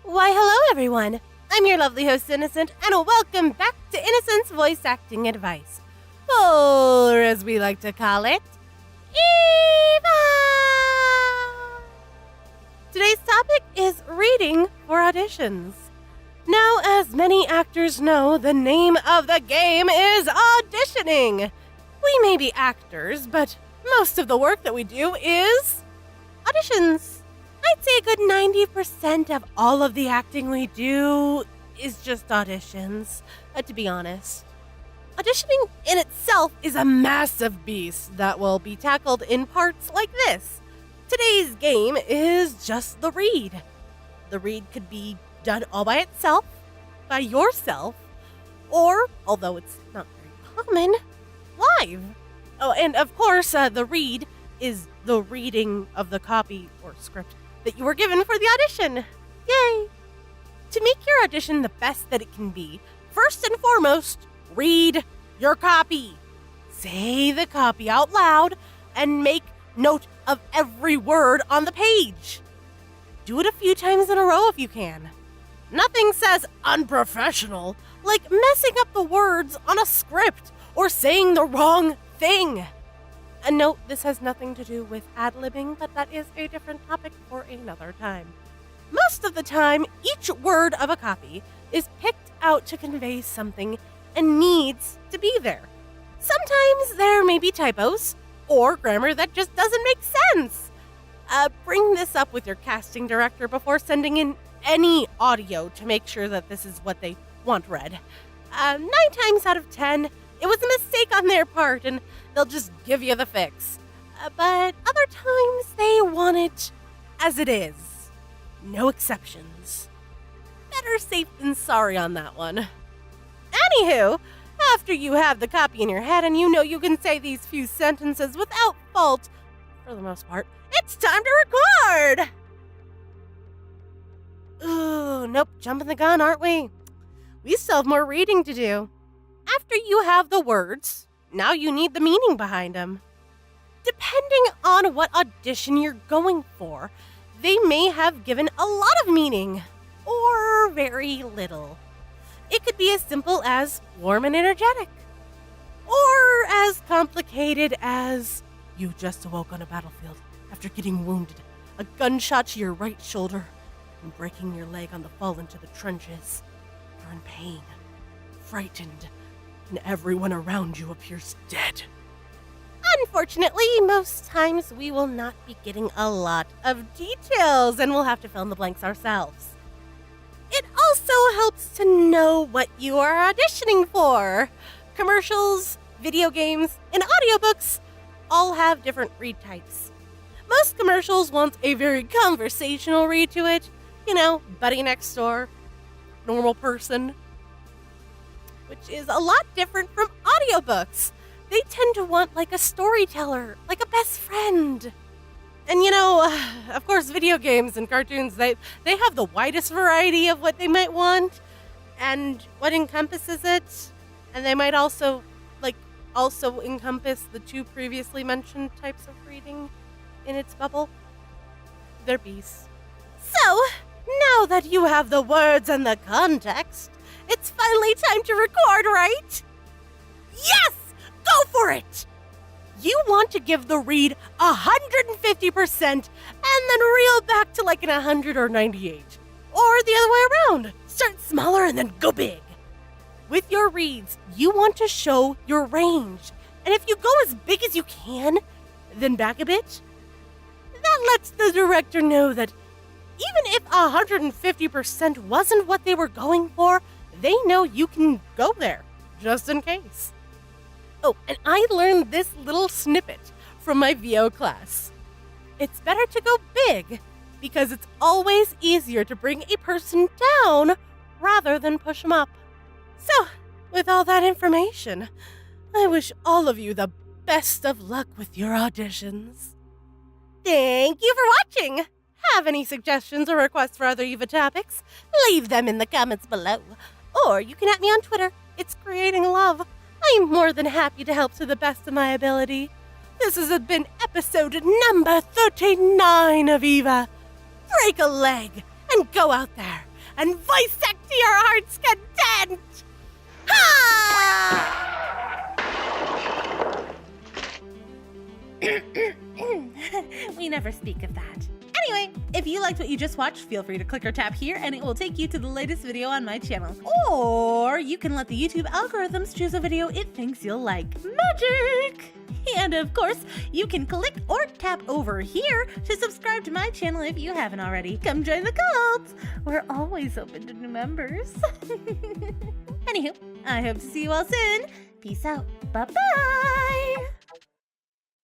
Why, hello, everyone. I'm your lovely host, Innocent, and welcome back to Innocent's Voice Acting Advice. Or, as we like to call it, Eva! Today's topic is reading for auditions. Now, as many actors know, the name of the game is auditioning. We may be actors, but most of the work that we do is auditions. I'd say a good 90% of all of the acting we do is just auditions, to be honest. Auditioning in itself is a massive beast that will be tackled in parts like this. Today's game is just the read. The read could be done all by itself, by yourself, or, although it's not very common, live. Oh, and of course, the read is the reading of the copy or script that you were given for the audition. Yay! To make your audition the best that it can be, first and foremost, read your copy. Say the copy out loud and make note of every word on the page. Do it a few times in a row if you can. Nothing says unprofessional like messing up the words on a script or saying the wrong thing. A note, this has nothing to do with ad-libbing, but that is a different topic for another time. Most of the time, each word of a copy is picked out to convey something and needs to be there. Sometimes there may be typos or grammar that just doesn't make sense. Bring this up with your casting director before sending in any audio to make sure that this is what they want read. 9 times out of 10, it was a mistake on their part, and they'll just give you the fix. But other times, they want it as it is. No exceptions. Better safe than sorry on that one. Anywho, after you have the copy in your head and you know you can say these few sentences without fault, for the most part, it's time to record! Ooh, nope, jumping the gun, aren't we? We still have more reading to do. After you have the words, now you need the meaning behind them. Depending on what audition you're going for, they may have given a lot of meaning, or very little. It could be as simple as warm and energetic, or as complicated as you just awoke on a battlefield after getting wounded, a gunshot to your right shoulder, and breaking your leg on the fall into the trenches. You're in pain, frightened, and everyone around you appears dead. Unfortunately, most times we will not be getting a lot of details and we'll have to fill in the blanks ourselves. It also helps to know what you are auditioning for. Commercials, video games, and audiobooks all have different read types. Most commercials want a very conversational read to it. You know, buddy next door, normal person, which is a lot different from audiobooks. They tend to want like a storyteller, like a best friend. And you know, of course, video games and cartoons, they have the widest variety of what they might want and what encompasses it. And they might also encompass the 2 previously mentioned types of reading in its bubble. They're beasts. So, now that you have the words and the context, it's finally time to record, right? Yes! Go for it! You want to give the read 150% and then reel back to like an 100 or 98. Or the other way around. Start smaller and then go big. With your reads, you want to show your range. And if you go as big as you can, then back a bit, that lets the director know that even if 150% wasn't what they were going for, they know you can go there, just in case. Oh, and I learned this little snippet from my VO class. It's better to go big, because it's always easier to bring a person down rather than push them up. So, with all that information, I wish all of you the best of luck with your auditions. Thank you for watching! Have any suggestions or requests for other Eva topics? Leave them in the comments below. Or you can at me on Twitter. It's Creating Love. I'm more than happy to help to the best of my ability. This has been episode number 39 of Eva. Break a leg and go out there and voice act to your heart's content! Ha! We never speak of that. Anyway, if you liked what you just watched, feel free to click or tap here and it will take you to the latest video on my channel. Or you can let the YouTube algorithms choose a video it thinks you'll like. Magic! And of course, you can click or tap over here to subscribe to my channel if you haven't already. Come join the cult! We're always open to new members. Anywho, I hope to see you all soon. Peace out. Bye-bye!